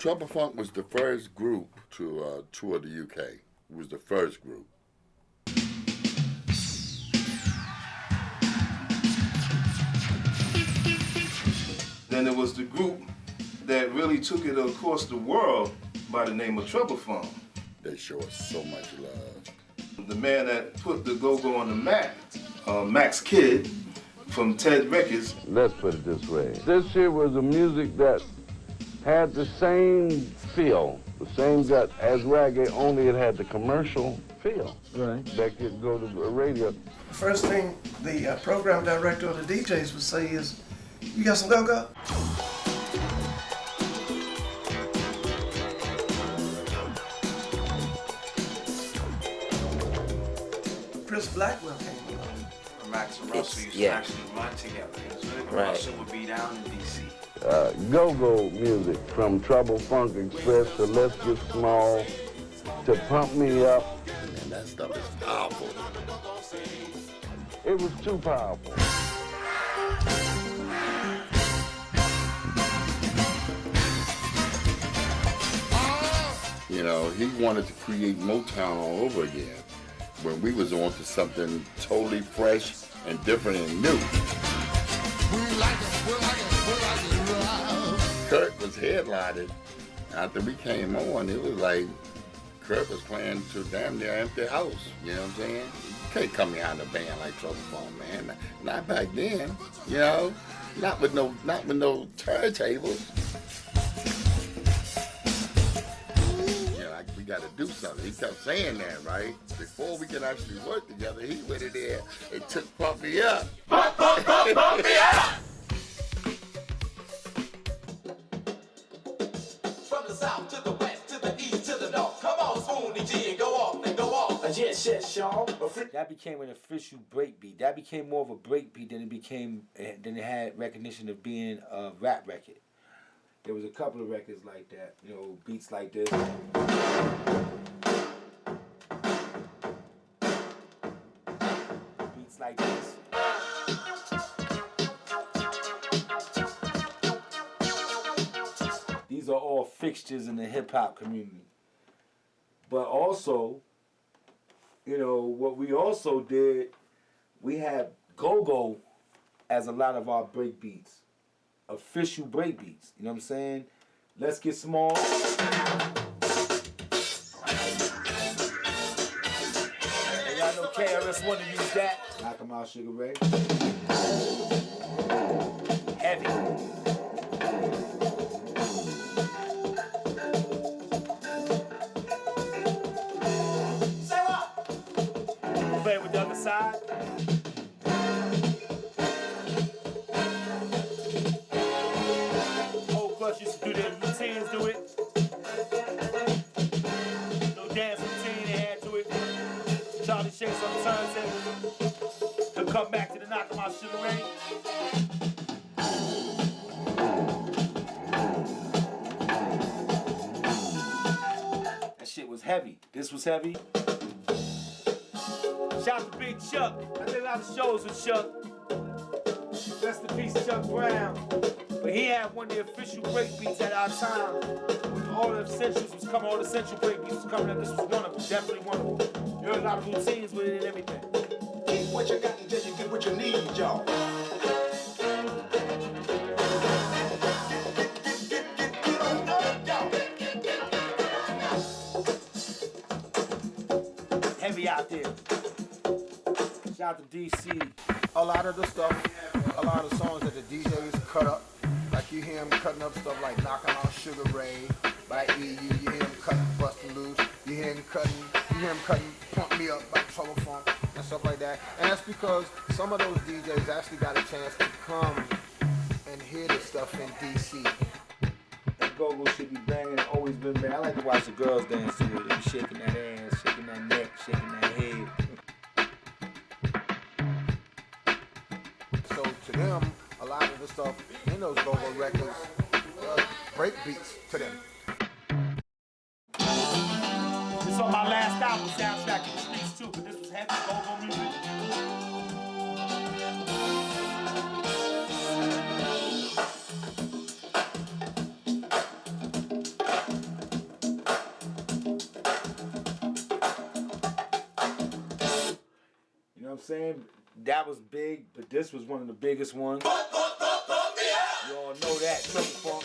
Trouble Funk was the first group to tour the UK. It was the first group. Then there was the group that really took it across the world by the name of Trouble Funk. They show us so much love. The man that put the go-go on the map, Max Kidd from Ted Records. Let's put it this way. This here was a music that had the same feel, the same gut as reggae, only it had the commercial feel. Right. That could go to the radio. First thing the program director or the DJs would say is, "You got some go-go?" Chris Blackwell came along. Max and Russell used to actually run together. Right. Russell would be down in D.C. Go-go music, from Trouble Funk Express to Let's Get Small to Pump Me Up. Man, that stuff is powerful. It was too powerful. You know, he wanted to create Motown all over again when we was on to something totally fresh and different and new. Kurt was headlining. After we came on, it was like Kurt was playing to damn near empty house. You know what I'm saying? You can't come behind a band like Trouble Funk, man. Not back then. You know, not with no turntables. We got to do something. He kept saying that, right? Before we could actually work together, he went in there and took Pump Me Up. Pump me up! From the south to the west, to the east, to the north. Come on, Spoonie G, and go off, and go off. Yes, Sean. That became an official breakbeat. That became more of a breakbeat than it had recognition of being a rap record. There was a couple of records like that, you know, beats like this. Beats like this. These are all fixtures in the hip-hop community. But also, you know, what we also did, we had go-go as a lot of our break beats. Official break beats, you know what I'm saying? Let's Get Small. Ain't got no KRS One to use that. Knock 'em out, Sugar Ray. Heavy. Say what? Play with the other side. Used to do their routines, do it. No dance routine they had to it. Charlie Shakes on the turntable. He'll come back to the Knock 'em Out Sugar Ray. That shit was heavy. This was heavy. Shout out to Big Chuck. I did a lot of shows with Chuck. Rest in peace, Chuck Brown. But he had one of the official breakbeats at our time. All the essentials was coming, all the essential breakbeats was coming up. This was one of them, definitely one of them. There were a lot of routines with it and everything. Keep what you got until you get what you need, y'all. Get on up, y'all. Heavy out there. Shout out to DC. A lot of the stuff, a lot of songs that the DJs cut up. Like you hear him cutting up stuff like Knockin' Out Sugar Ray by EU, you hear him cutting Bustin' Loose, you hear him cutting Pump Me Up by Trouble Funk and stuff like that. And that's because some of those DJs actually got a chance to come and hear this stuff in DC. That go-go should be banging, always been banging. I like to watch the girls dance to it. They be shaking that ass, shaking that neck, shaking that head. So to them, a lot of the stuff in those go-go records, break beats to them. This on my last album, Soundtrack to the Streets too, but this was heavy go-go music. saying? That was big, but this was one of the biggest ones. You all know that. Triple Funk.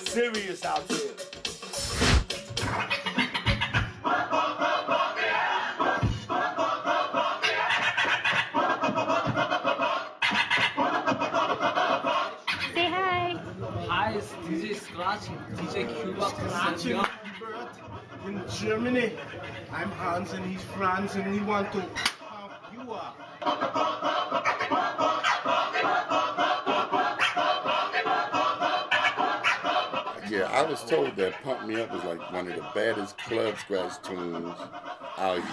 Serious out there. Say hi. Hi, it's DJ Scratch, DJ Cuba. Scratching in Germany. I'm Hans and he's Franz and we want to pump you up. Yeah, I was told that Pump Me Up was like one of the baddest club scratch tunes out here.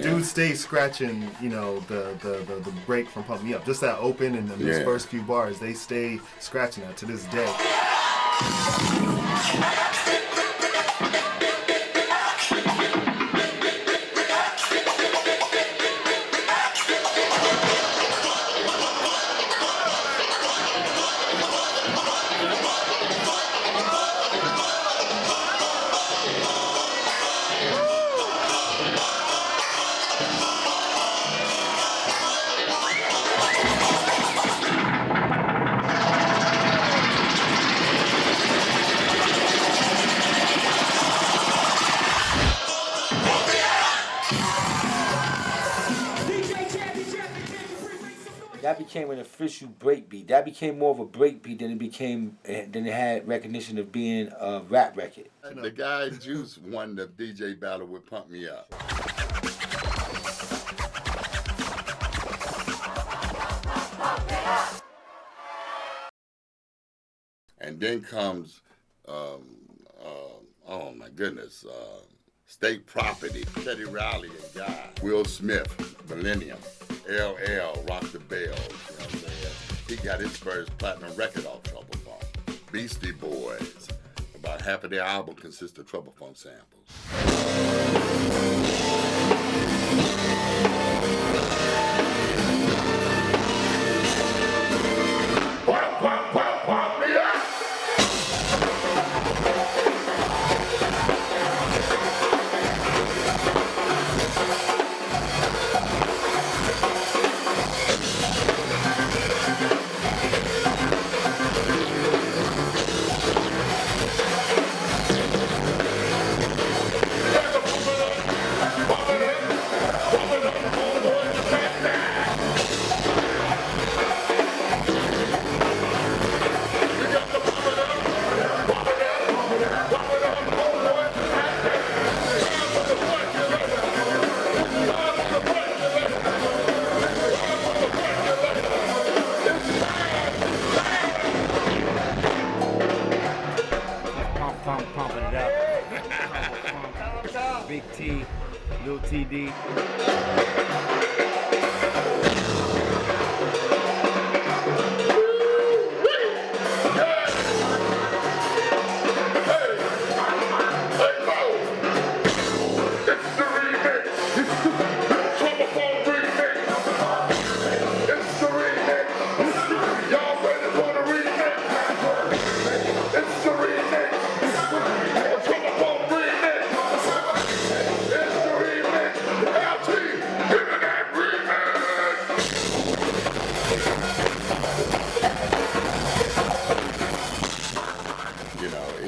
Dude stayed scratching, you know, the break from Pump Me Up. Just that open and those first few bars, they stay scratching that to this day. That became an official break beat. That became more of a break beat than it had recognition of being a rap record. The guy Juice won the DJ battle with Pump Me Up. And then comes, oh my goodness, State Property, Teddy Riley and Guy, Will Smith, Millennium, LL, Rock the Bells, you know what I'm saying? He got his first platinum record off Trouble Funk. Beastie Boys, about half of their album consists of Trouble Funk samples. Pump me up! Pumping it up. Big T, Lil TD.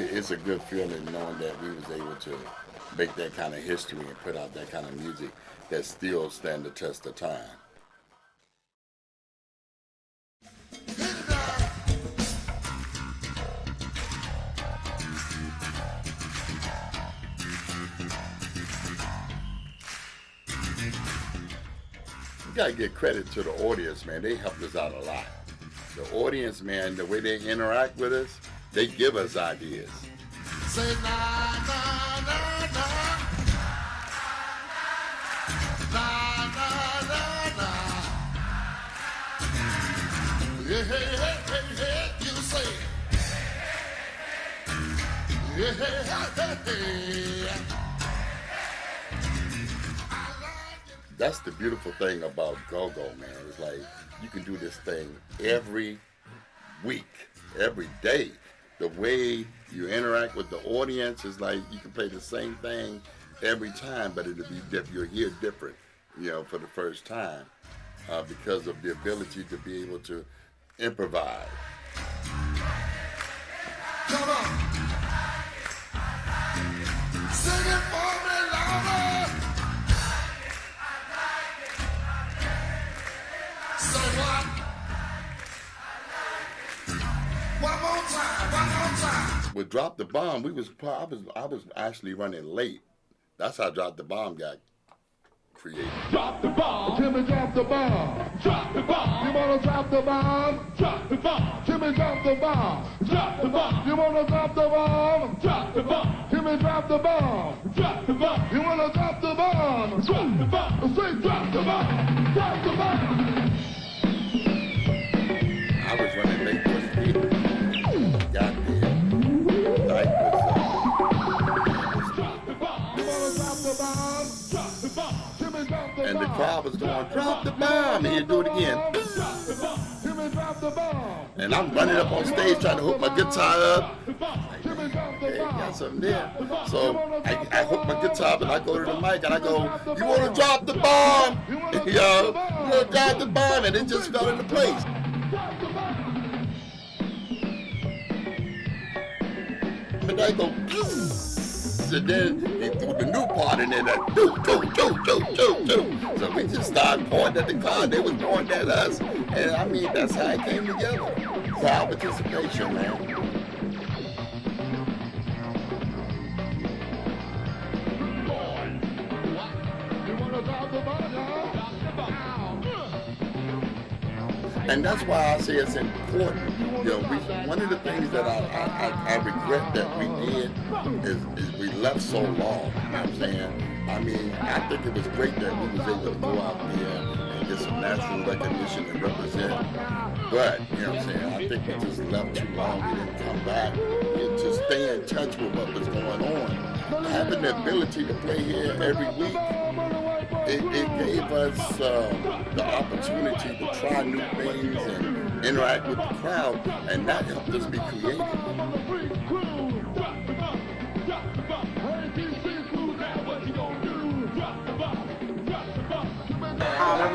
It's a good feeling knowing that we was able to make that kind of history and put out that kind of music that still stand the test of time. You gotta give credit to the audience, man. They helped us out a lot. The audience, man, the way they interact with us, they give us ideas. Say na na na na na na na na. Yeah, hey, hey, hey, hey, you say. Yeah, hey, hey, hey. that's the beautiful thing about go-go, man. It's like you can do this thing every week, every day. The way you interact with the audience is like you can play the same thing every time, but it'll be different. You'll hear different, you know, for the first time because of the ability to be able to improvise. Come on. Sing it for me louder. Say what? One more time. With Drop the Bomb, I was actually running late. That's how Drop the Bomb got created. Drop the bomb. Timmy, drop the bomb. Drop the bomb. You wanna drop the bomb? Drop the bomb. Timmy, drop the bomb. Drop the bomb. You wanna drop the bomb? Drop the bomb. Timmy, drop the bomb. Drop the bomb. You wanna drop the bomb? Drop the bomb. Say drop the bomb. Drop the bomb. I was running late for the theater. Got there. Like and the crowd was going, drop the bomb, and he'd do it again. And I'm running up on stage trying to hook my guitar up. Like, hey, got something there. So I hook my guitar up and I go to the mic and I go, you want to drop the bomb? Yo, you want to drop the bomb? And it just fell into place. And I go, and then he threw the new part in there, that do. So we just started pointing at the car, they was pointing at us, and I mean, that's how it came together. Crowd participation, man. And that's why I say it's important. You know, one of the things that I regret that we did is we left so long. You know what I'm saying? I mean, I think it was great that we was able to go out there and get some national recognition and represent. But, you know what I'm saying, I think we just left too long. We didn't come back to stay in touch with what was going on. Having the ability to play here every week, it gave us the opportunity to try new things and interact with the crowd, and that helped us be creative.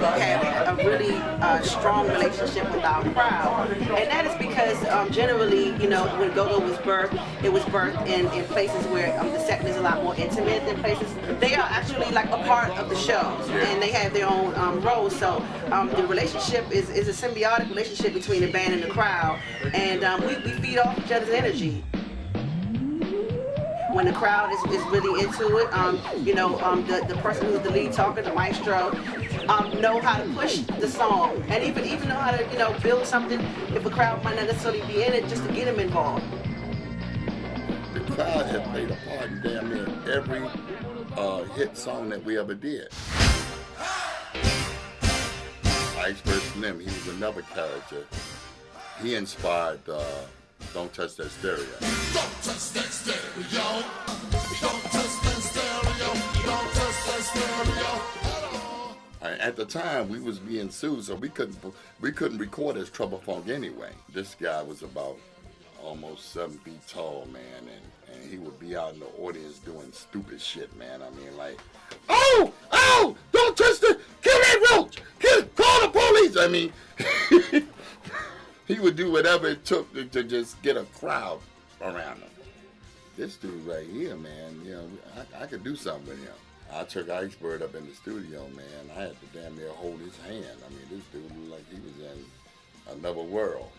We have a really strong relationship with our crowd, and that is because generally, you know, when go-go was birthed, it was birthed in places where the setting is a lot more intimate than places. They are actually like a part of the show, and they have their own roles. So the relationship is a symbiotic relationship between the band and the crowd, and we feed off each other's energy. When the crowd is really into it, you know, the person who's the lead talker, the maestro, know how to push the song, and even know how to, you know, build something if a crowd might not necessarily be in it, just to get them involved. The crowd has played a part in damn near every hit song that we ever did. Iceberg Slim, he was another character. He inspired Don't Touch That Stereo. Don't touch that stereo. Don't touch that stereo. Don't touch that stereo. At the time, we was being sued, so we couldn't record as Trouble Funk anyway. This guy was about almost 7 feet tall, man, and he would be out in the audience doing stupid shit, man. I mean, like, oh, don't touch the, kill that roach, call the police. I mean, he would do whatever it took to just get a crowd around him. This dude right here, man, you know, I could do something with him. I took Iceberg up in the studio, man. I had to damn near hold his hand. I mean, this dude looked like he was in another world.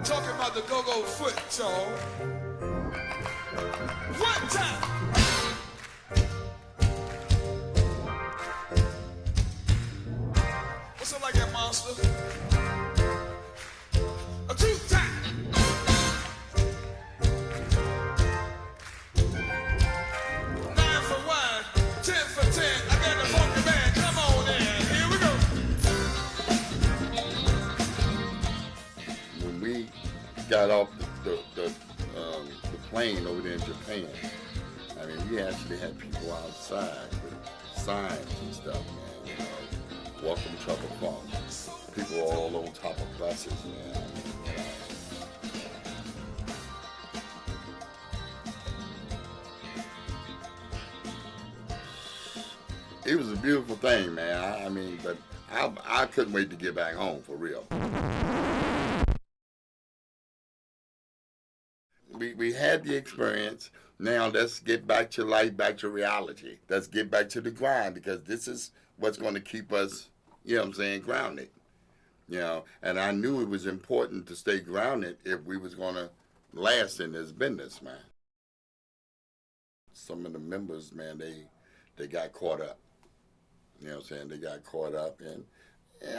Talking about the go-go foot, y'all. One time. What's up like that, monster? A 2 time. 9 for 1, 10 for 10. I got the funky band. Come on in. Here we go. When we got off the plane over there in Japan. I mean, we actually had people outside with signs and stuff, man. You know, welcome Trouble Funk. People all on top of buses, man. I mean, you know. It was a beautiful thing, man. I mean, but I couldn't wait to get back home, for real. We had the experience. Now let's get back to life, back to reality. Let's get back to the grind, because this is what's going to keep us, you know what I'm saying, grounded. You know, and I knew it was important to stay grounded if we was going to last in this business, man. Some of the members, man, they got caught up. You know what I'm saying? They got caught up, and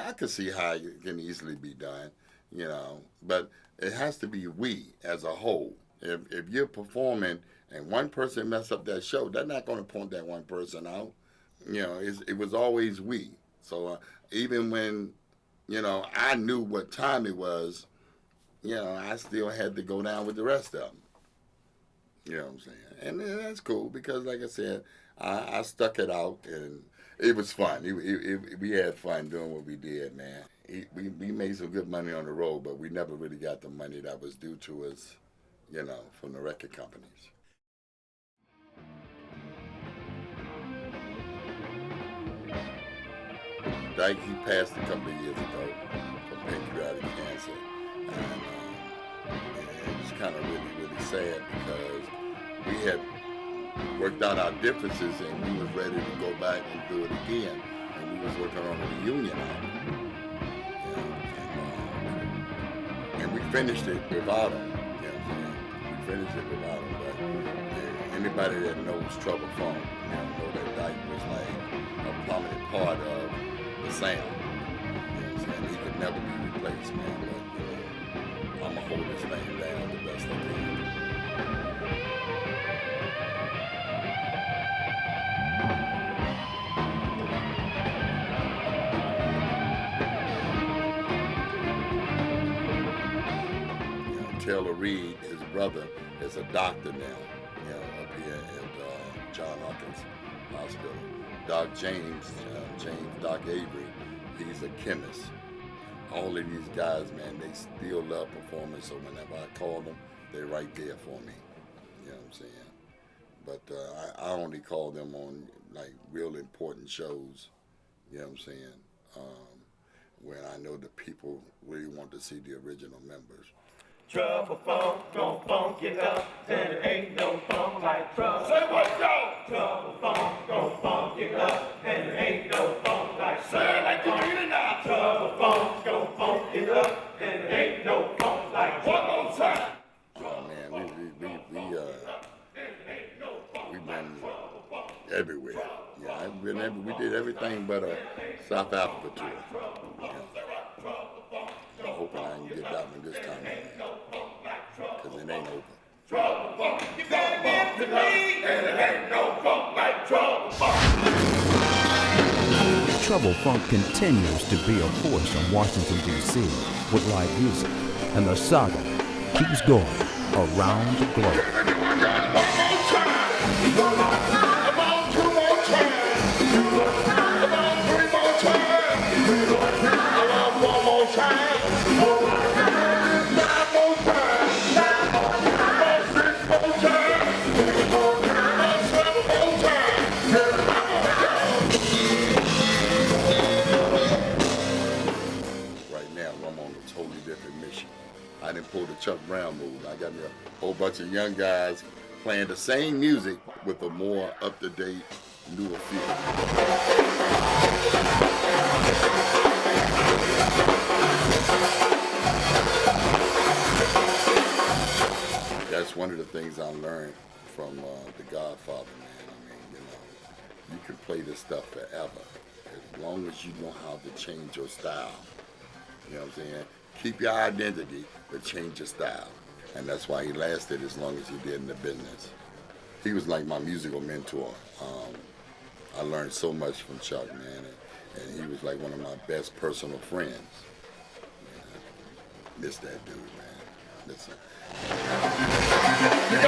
I could see how it can easily be done, you know. But it has to be we as a whole. If you're performing and one person mess up that show, they're not going to point that one person out. You know, it was always we. So even when, you know, I knew what time it was, you know, I still had to go down with the rest of them. You know what I'm saying? And that's cool, because, like I said, I stuck it out, and it was fun. We had fun doing what we did, man. We made some good money on the road, but we never really got the money that was due to us, you know, from the record companies. Dyke, he passed a couple of years ago from pancreatic cancer, and it was kind of really sad, because we had worked out our differences, and we was ready to go back and do it again, and we was working on a reunion album, and we finished it without him. You know what I'm saying? We finished it without him, but anybody that knows Trouble Funk, you know that Dyke was like a prominent part of the sound. You know what I'm saying? He could never be replaced, man. But you know, I'm gonna hold this thing down the best I can. Taylor Reed, his brother, is a doctor now, you know, up here at John Hopkins Hospital. Doc Doc Avery, he's a chemist. All of these guys, man, they still love performing, so whenever I call them, they're right there for me. You know what I'm saying? But I only call them on, like, real important shows, you know what I'm saying, when I know the people really want to see the original members. Trouble funk, gon' funk it up, and it ain't no funk like trouble. Say what, y'all? Trouble funk, gon' funk it up, and it ain't no funk like trouble. Say it like you mean it now. Trouble funk, gon' funk it up, and it ain't no funk like one more time. Oh man, we've been everywhere. Yeah, we did everything but a South Africa tour. Yeah. I'm hoping I can get that one this time around, because it ain't open. You better get to me, and it ain't no funk like trouble funk. Trouble Funk continues to be a force in Washington, D.C. with live music, and the saga keeps going around the globe. I didn't pull the Chuck Brown move. I got me a whole bunch of young guys playing the same music with a more up-to-date, newer feel. That's one of the things I learned from The Godfather, man. I mean, you know, you can play this stuff forever as long as you know how to change your style. You know what I'm saying? Keep your identity, but change your style. And that's why he lasted as long as he did in the business. He was like my musical mentor. I learned so much from Chuck, man. And he was like one of my best personal friends. You know, miss that dude, man. Listen. Hey,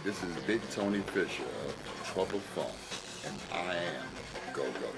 this is Big Tony Fisher of Trouble Funk, and I am Go-Go.